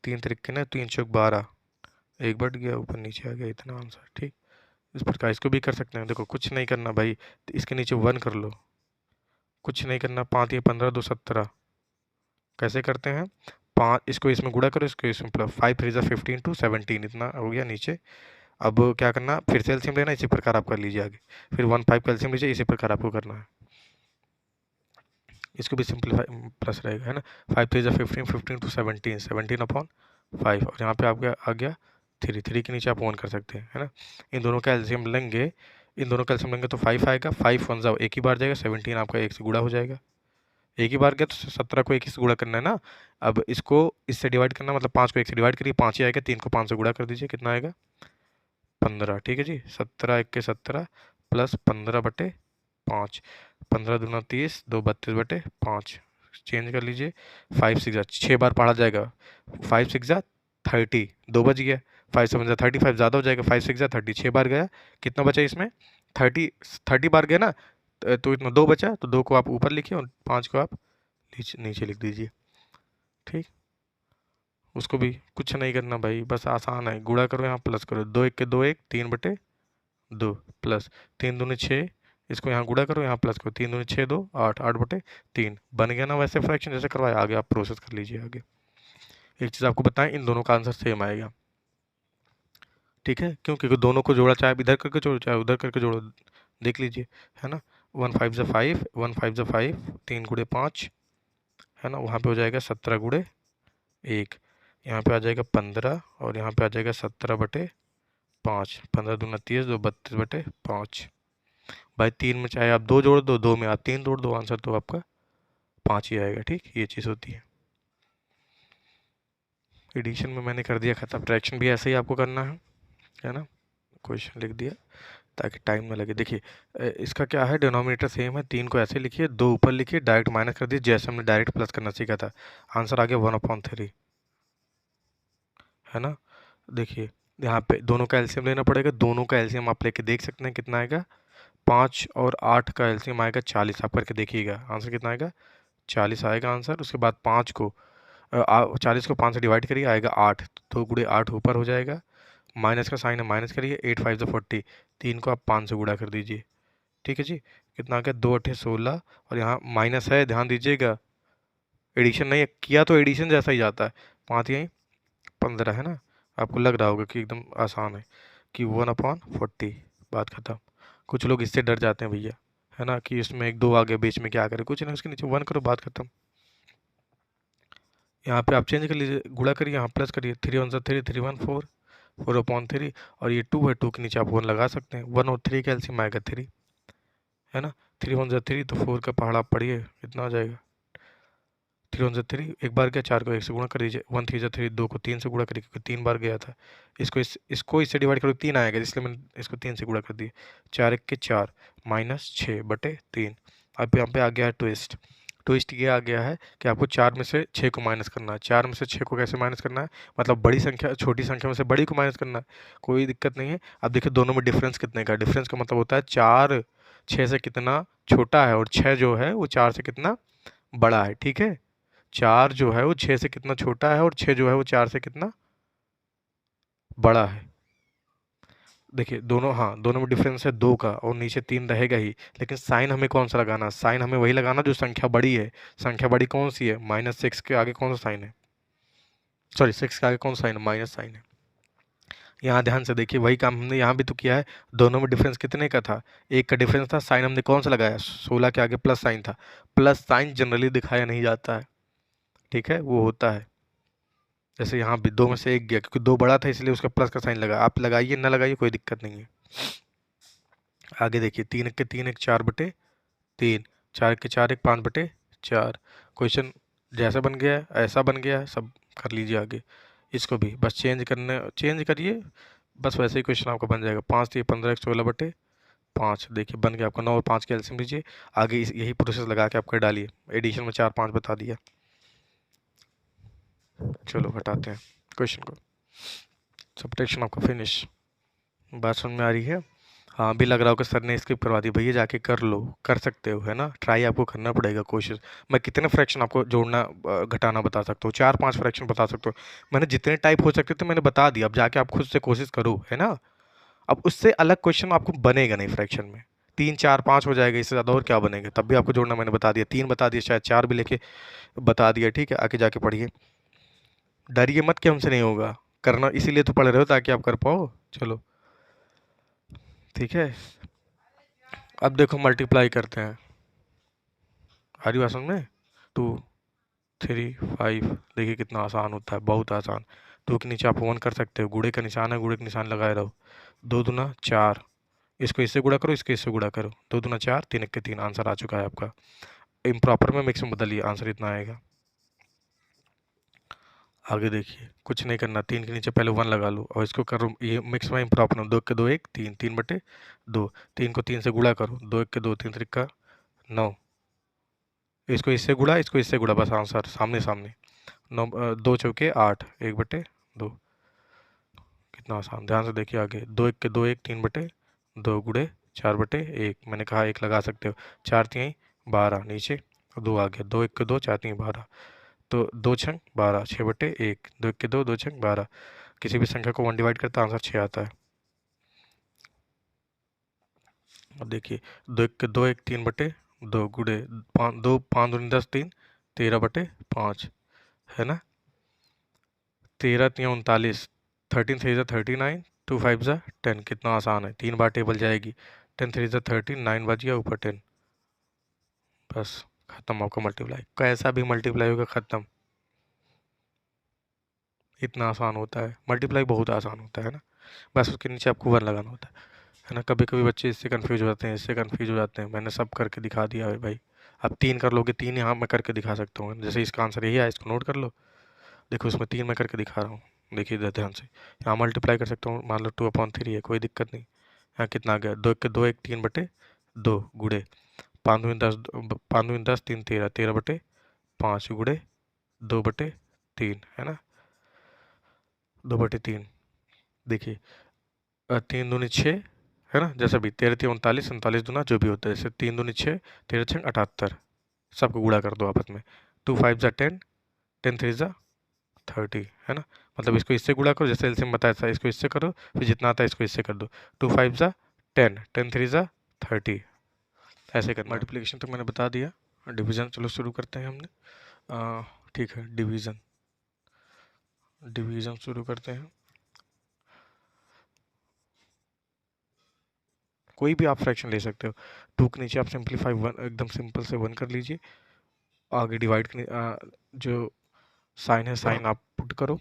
3 तरीके ने 3 चौक 12, एक बढ़ गया, ऊपर नीचे आ गया, इतना आंसर, ठीक। इस प्रकार इसको भी कर सकते हैं। देखो कुछ नहीं करना भाई, तो इसके नीचे 1 कर लो, कुछ नहीं करना। 5 या 15 2 17, कैसे करते हैं? 5 इसको इसमें गुणा करो, इसको इसमें प्लस 5 3 ज़ा 15 टू 17, इतना हो गया नीचे। अब क्या करना? फिर से एलसीएम लेना, इसी प्रकार आप कर लीजिए आगे। फिर 1 5 का एलसीएम लीजिए, इसी प्रकार आपको करना है। इसको भी सिंपलीफाई प्लस रहेगा, है ना। 5 3 ज़ा 15, 15 टू 17, 17/5, और यहाँ पे आपका आ गया 3, 3 के नीचे आप 1 कर सकते हैं, है ना। इन दोनों का एलसीएम लेंगे, इन दोनों का एलसीएम लेंगे तो 5 आएगा, 5 1 ज़ा एक ही बार जाएगा, 17 आपका एक से गुणा हो जाएगा। एक ही बार गया तो 17 को एक ही से गुणा करना है ना। अब इसको इससे डिवाइड करना, मतलब 5 को 1 से डिवाइड करिए, 5 ही आएगा। 3 को 5 से गुणा कर दीजिए, कितना आएगा? 15, ठीक है जी। 17 1 के 17 प्लस 15/5, 15 दूना 30, 2 32/5, चेंज कर लीजिए। 5 6 6 बार पढ़ा जाएगा, 5 6 ज़ा 30, 2 बच गया। 5 7 ज़ा 35, ज़्यादा हो जाएगा, 5 6 ज़ा 30, 6 बार गया, कितना बचा इसमें? 30 बार गया ना, तो इतना 2 बचा, तो 2 को आप ऊपर लिखिए और 5 को आप नीचे लिख दीजिए, ठीक। उसको भी कुछ नहीं करना भाई, बस आसान है, गुणा करो यहाँ प्लस करो, 2 1 के 2 1, 3/2 प्लस 3 दूनी 6, इसको यहाँ गुणा करो, यहाँ प्लस करो, 3 दूनी 6 2 8, 8/3 बन गया ना। वैसे फ्रैक्शन जैसे करवाया, आगे आप प्रोसेस कर लीजिए आगे। एक चीज़ आपको बताएं, इन दोनों का आंसर सेम आएगा, ठीक है। क्यों? क्योंकि दोनों को जोड़ा, चाहे इधर करके जोड़ो चाहे उधर करके जोड़ो, देख लीजिए, है ना। 1 5 ज़ा 5, 1 5 ज़ा 5, 3 गुणे 5, है ना, वहाँ पे हो जाएगा 17 गुणे 1, यहाँ पे आ जाएगा 15, और यहाँ पे आ जाएगा 17/5, 15 दूना 30, 2 32/5। भाई 3 में चाहे आप 2 जोड़ दो, 2 में आप 3 जोड़ दो, आंसर तो आपका 5 ही आएगा, ठीक। ये चीज़ होती है। एडिशन में मैंने कर दिया खत्म, फ्रैक्शन भी ऐसे ही आपको करना है ना। क्वेश्चन लिख दिया ताकि टाइम ना लगे। देखिए इसका क्या है, डिनोमिनेटर सेम है, 3 को ऐसे लिखिए, 2 ऊपर लिखिए, डायरेक्ट माइनस कर दिए, जैसे हमने डायरेक्ट प्लस करना सीखा था। आंसर आ गया 1/3, है ना। देखिए यहाँ पे दोनों का एलसीएम लेना पड़ेगा, दोनों का एलसीएम आप लेके देख सकते हैं कितना आएगा, 5 और 8 का एलसीएम आएगा 40। आप करके देखिएगा आंसर कितना आएगा, 40 आएगा आंसर। उसके बाद 5 को 40 को 5 से डिवाइड करिए, आएगा 8। 2 गुणे 8 ऊपर हो जाएगा, माइनस का साइन है माइनस करिए, 8 5 40। 3 को आप 5 से गुणा कर दीजिए, ठीक है जी। कितना आ गया, 2 8 16। और यहाँ माइनस है, ध्यान दीजिएगा, एडिशन नहीं है, किया तो एडिशन जैसा ही जाता है। 5 यहीं 15 है ना। आपको लग रहा होगा कि एकदम आसान है कि 1/40, बात खत्म। कुछ लोग इससे डर जाते हैं भैया, है ना, कि इसमें 1 2 आ गया बीच में क्या करें, कुछ नहीं, उसके नीचे 1 करो, बात खत्म। यहाँ पे आप चेंज कर लीजिए, गुणा करिए, यहाँ प्लस करिए, 3 1 3 3 1 4, 4/3। और ये 2 है, 2 के नीचे आप 1 लगा सकते हैं। 1 और 3 का एलसीएम आएगा 3, है ना। 3 1 3, तो 4 का पहाड़ा आप पढ़िए, इतना आ जाएगा। 3 1 3, एक बार गया, 4 को 1 से गुणा कर दीजिए। 1 3 3, 2 को 3 से गुणा करिए क्योंकि 3 बार गया था। इसको इससे डिवाइड करो, 3 आएगा, इसलिए मैंने इसको 3 से गुणा कर दिया। 4 1 के 4 माइनस 6/3। अब यहाँ पे आ गया है ट्विस्ट। ट्विस्ट ये आ गया है कि आपको 4 में से 6 को माइनस करना है। 4 में से 6 को कैसे माइनस करना है, मतलब बड़ी संख्या छोटी संख्या में से बड़ी को माइनस करना है, कोई दिक्कत नहीं है। अब देखिए दोनों में डिफरेंस कितने का, डिफरेंस का मतलब होता है 4 6 से कितना छोटा है, और 6 जो है वो 4 से कितना बड़ा है, ठीक है। 4 जो है वो 6 से कितना छोटा है, और 6 जो है वो 4 से कितना बड़ा है। देखिए दोनों, हाँ दोनों में डिफरेंस है 2 का, और नीचे 3 रहेगा ही। लेकिन साइन हमें कौन सा लगाना, साइन हमें वही लगाना जो संख्या बड़ी है। संख्या बड़ी कौन सी है, -6 के आगे कौन सा साइन है, सॉरी 6 के आगे कौन सा साइन है, माइनस साइन है। यहाँ ध्यान से देखिए, वही काम हमने यहाँ भी तो किया है। दोनों में डिफरेंस कितने का था, 1 का डिफरेंस था, साइन हमने कौन सा लगाया, 16 के आगे प्लस साइन था। प्लस साइन जनरली दिखाया नहीं जाता है, ठीक है, वो होता है। जैसे यहाँ भी 2 में से 1 गया, क्योंकि 2 बड़ा था इसलिए उसका प्लस का साइन लगा। आप लगाइए ना लगाइए कोई दिक्कत नहीं है। आगे देखिए, 3 1 के 3 1 4/3, 4 1 के 4 1 5/4। क्वेश्चन जैसा बन गया है ऐसा बन गया है, सब कर लीजिए आगे। इसको भी बस चेंज करिए, बस वैसे ही क्वेश्चन आपका बन जाएगा। 5 3 15 1 16/5, देखिए बन गया आपका 9 और 5 के एलसीएम लीजिए। आगे यही प्रोसेस लगा के आप कर डालिए। एडिशन में 4 5 बता दिया। चलो हटाते हैं क्वेश्चन को, सब्ट्रैक्शन आपका फिनिश। बात समझ में आ रही है, हाँ भी लग रहा होगा सर ने स्किप करवा दी, भैया जाके कर लो, कर सकते हो, है ना, ट्राई आपको करना पड़ेगा, कोशिश। मैं कितने फ्रैक्शन आपको जोड़ना घटाना बता सकता हूँ, 4 5 फ्रैक्शन बता सकता हूँ। मैंने जितने टाइप हो सकते थे मैंने बता दिया, अब जाके आप खुद से कोशिश करो, है ना। अब उससे अलग क्वेश्चन आपको बनेगा नहीं फ्रैक्शन में, 3 4 5 हो जाएगा, इससे ज़्यादा और क्या बनेगा। तब भी आपको जोड़ना मैंने बता दिया, 3 बता दिया, शायद 4 भी लेके बता दिया, ठीक है। आके जाके पढ़िए, डरिए मत कि हमसे नहीं होगा, करना इसीलिए तो पढ़ रहे हो ताकि आप कर पाओ। चलो ठीक है, अब देखो मल्टीप्लाई करते हैं, आ रही बात समझ में। 2 3 5, देखिए कितना आसान होता है, बहुत आसान। 2 के नीचे आप 1 कर सकते हो, गुणे का निशान है, गुणे का निशान लगाए रहो। 2 दूना 4, इसको इससे गुणा करो, इसके इससे गुणा करो, 2 दूना 4, 3 1 के 3, आंसर आ चुका है आपका। इम्प्रॉपर में मिक्स में बदलिए, आंसर इतना आएगा। आगे देखिए, कुछ नहीं करना, 3 के नीचे पहले 1 लगा लो, और इसको करो ये मिक्स में इम्प्रॉपर में, 2 के 2 1 3, 3/2, 3 को 3 से गुणा करो, 2 1 के 2, 3 3 9, इसको इससे गुणा, इसको इससे गुणा, बस आंसर सामने सामने। 9 2 चौके 8, 1/2, कितना आसान। ध्यान से देखिए आगे, 2 1 के 2 1, 3/2 गुणे 4/1, मैंने कहा 1 लगा सकते हो। 4 3 12, नीचे 2 आ गया, 2 1 के 2, 4 3 12, तो 2 6 12, 6/1, 2 1 के 2, 2 6 12। किसी भी संख्या को 1 डिवाइड करता आंसर 6 आता है। अब देखिए, 2 1 के 2 1, 3/2 गुणे 5 2 5 दूनी 10 3, 13/5, है ना। 13 3 39, 13 3 39, 2 5 10, कितना आसान है, 3 बार टेबल जाएगी। 10 3 13, 9 बच गया ऊपर 10, बस खत्म आपका मल्टीप्लाई, कैसा भी मल्टीप्लाई होगा खत्म। इतना आसान होता है मल्टीप्लाई, बहुत आसान होता है ना, बस उसके नीचे आपको 1 लगाना होता है ना। कभी कभी बच्चे इससे कंफ्यूज हो जाते हैं, इससे कंफ्यूज हो जाते हैं, मैंने सब करके दिखा दिया है भाई। अब 3 कर लोगे, 3 यहाँ मैं करके दिखा सकता हूँ, जैसे इसका आंसर यही है, इसको नोट कर लो। देखो इसमें 3 मैं करके दिखा रहा हूँ, देखिए इधर ध्यान से। यहाँ मल्टीप्लाई कर सकता हूँ, मान लो 2/3 है, कोई दिक्कत नहीं। यहाँ कितना आ गया, 2 1 के 2 1, 3/2 गुणे 5 दूनी 10, 5 दूनी 10 3 13, 13/5 गुणे 2/3, है ना, 2/3। देखिए 3 दूनी 6, है ना, जैसे भी 13 3 39, 39 दूना जो भी होता है, जैसे 3 दूनी 6, 13 6 78, सबको गुणा कर दो आपस में। 2 5 = 10, 10 3 = 30, है ना। मतलब इसको इससे गुणा करो, जैसे एलसीएम बताया था, इसको इससे करो, फिर जितना आता है इसको इससे कर दो। 2 5 = 10, 10 3 = 30, ऐसे करना। मल्टीप्लिकेशन तो मैंने बता दिया। डिवीज़न चलो शुरू करते हैं हमने। ठीक है, डिवीज़न डिवीज़न शुरू करते हैं। कोई भी आप फ्रैक्शन ले सकते हो। 2 के नीचे आप सिंपलीफाई 1 एकदम सिंपल से 1 कर लीजिए। आगे डिवाइड जो साइन है, साइन आप पुट करो।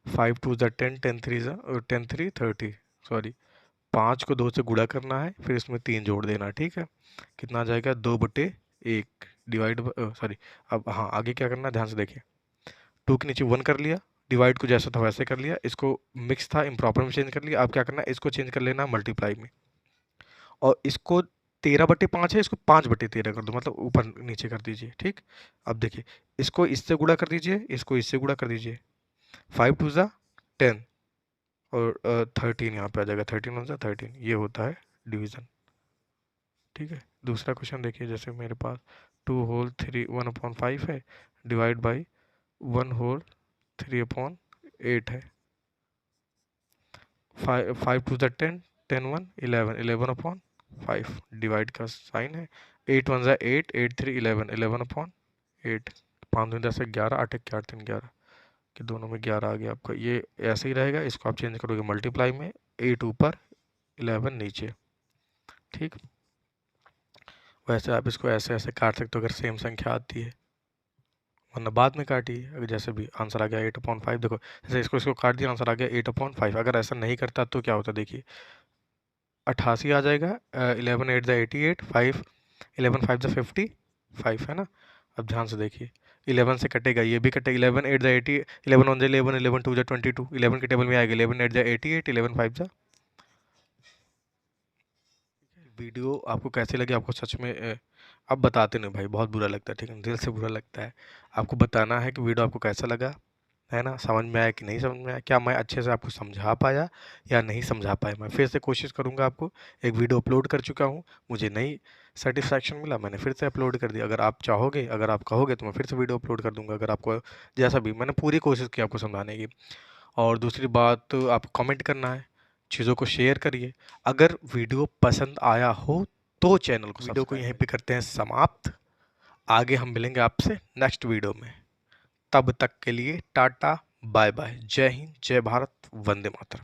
5 2 = 10, 10 3 = 10 3 30, सॉरी 5 को 2 से गुणा करना है, फिर इसमें 3 जोड़ देना, ठीक है। कितना आ जाएगा, 2/1 डिवाइड, सॉरी अब हाँ आगे क्या करना है ध्यान से देखिए। 2 के नीचे 1 कर लिया, डिवाइड को जैसा था वैसे कर लिया, इसको मिक्स था इम्प्रॉपर में चेंज कर लिया। अब क्या करना है, इसको चेंज कर लेना मल्टीप्लाई में, और इसको 13/5 है, इसको 5/13 कर दो, मतलब ऊपर नीचे कर दीजिए, ठीक। अब देखिए, इसको इससे गुणा कर दीजिए, इसको इससे गुणा कर दीजिए। 5 2 = 10 और 13 यहाँ पे आ जाएगा, 13 1 = 13, ये होता है डिवीज़न, ठीक है। दूसरा क्वेश्चन देखिए, जैसे मेरे पास 2 होल 3 1/5 है, डिवाइड बाई 1 होल 3/8 है। 5 2 = 10, 10 1 11, 11/5, डिवाइड का साइन है। 8 1 = 8, 8 3 11, 11/8, 5 2 10 11, 8 1 8 3 11, कि दोनों में 11 आ गया आपका। ये ऐसे ही रहेगा, इसको आप चेंज करोगे मल्टीप्लाई में, 8 ऊपर 11 नीचे, ठीक। वैसे आप इसको ऐसे ऐसे काट सकते हो अगर सेम संख्या आती है, वरना बाद में काटिए। अगर जैसे भी आंसर आ गया 8/5, देखो जैसे इसको इसको काट दिया, आंसर आ गया 8/5। अगर ऐसा नहीं करता तो क्या होता, देखिए 88 आ जाएगा। 11 8 = 88, 5 11 5 = 55, है ना। अब ध्यान से देखिए, 11 से कटेगा, ये भी कटेगा। 11 8 = 80, 11 1 = 11, 11 2 = 22, 11 के टेबल में आएगा। 11 8 = 88, 11 5 = वीडियो आपको कैसी लगी, आपको सच में आप बताते नहीं भाई, बहुत बुरा लगता है, ठीक है, दिल से बुरा लगता है। आपको बताना है कि वीडियो आपको कैसा लगा, है ना, समझ में आया कि नहीं समझ में आया, क्या मैं अच्छे से आपको समझा पाया या नहीं समझा पाया। मैं फिर से कोशिश करूँगा, आपको एक वीडियो अपलोड कर चुका हूँ, मुझे नहीं सेटिस्फैक्शन मिला, मैंने फिर से अपलोड कर दिया। अगर आप चाहोगे, अगर आप कहोगे तो मैं फिर से वीडियो अपलोड कर दूँगा। अगर आपको जैसा भी, मैंने पूरी कोशिश की आपको समझाने की। और दूसरी बात, आपको कमेंट करना है, चीज़ों को शेयर करिए। अगर वीडियो पसंद आया हो तो चैनल को, वीडियो को यहीं पे करते हैं समाप्त। आगे हम मिलेंगे आपसे नेक्स्ट वीडियो में, तब तक के लिए टाटा बाय बाय, जय हिंद, जय भारत, वंदे मातरम।